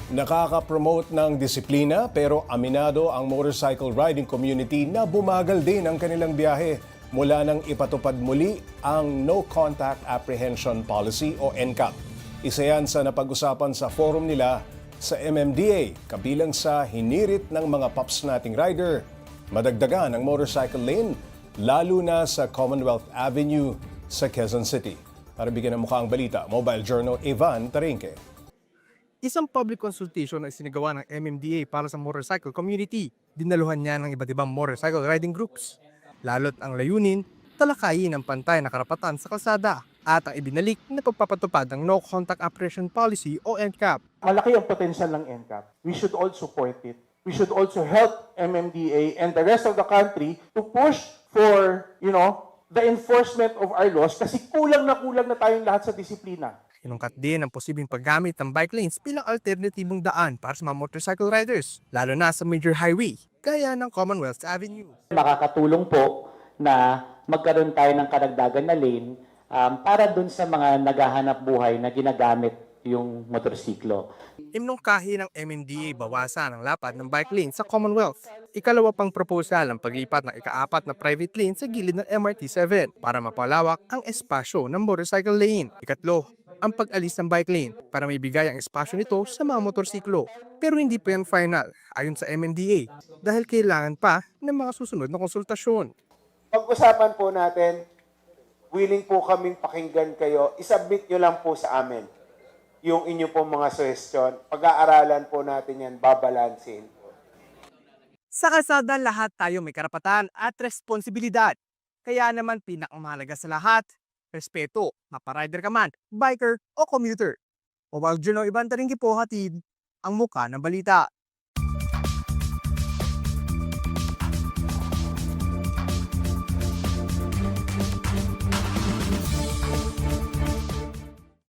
Nakaka-promote ng disiplina pero aminado ang motorcycle riding community na bumagal din ang kanilang biyahe mula nang ipatupad muli ang No Contact Apprehension Policy o NCAP. Isa yan sa napag-usapan sa forum nila sa MMDA kabilang sa hinirit ng mga paps nating rider. Madagdagan ang motorcycle lane lalo na sa Commonwealth Avenue sa Quezon City. Para bigyan ng mukha ang balita, Mobile Journal Evan Tarinque. Isang public consultation na isinagawa ng MMDA para sa motorcycle community. Dinaluhan niya ng iba't ibang motorcycle riding groups. Lalo't ang layunin, talakayin ang pantay na karapatan sa kalsada at ang ibinalik na pagpapatupad ng No Contact Apprehension Policy o NCAP. Malaki ang potential ng NCAP. We should all support it. We should also help MMDA and the rest of the country to push for, the enforcement of our laws kasi kulang na tayong lahat sa disiplina. Inungkat din ang posibleng paggamit ng bike lanes bilang alternatibong daan para sa mga motorcycle riders, lalo na sa major highway, gaya ng Commonwealth Avenue. Makakatulong po na magkaroon tayo ng karagdagan na lane para dun sa mga naghahanap buhay na ginagamit yung motorsiklo. Iminungkahi ng MMDA bawasan ang lapad ng bike lane sa Commonwealth. Ikalawa pang proposal ang paglipat ng ika-4 na private lane sa gilid ng MRT-7 para mapalawak ang espasyo ng motorcycle lane. Ikatlo, ang pag-alis ng bike lane para maibigay ang espasyo nito sa mga motorsiklo. Pero hindi pa yan final ayon sa MMDA dahil kailangan pa ng mga susunod na konsultasyon. Pag-usapan po natin, willing po kaming pakinggan kayo, isubmit nyo lang po sa amin yung inyo pong mga suggestion. Pag-aaralan po natin yan, babalansin. Sa kalsada, lahat tayo may karapatan at responsibilidad. Kaya naman pinakamahalaga sa lahat, respeto, maparider ka man, biker o commuter. Mobile Journal Evan Tarinque po hatid ang muka ng balita.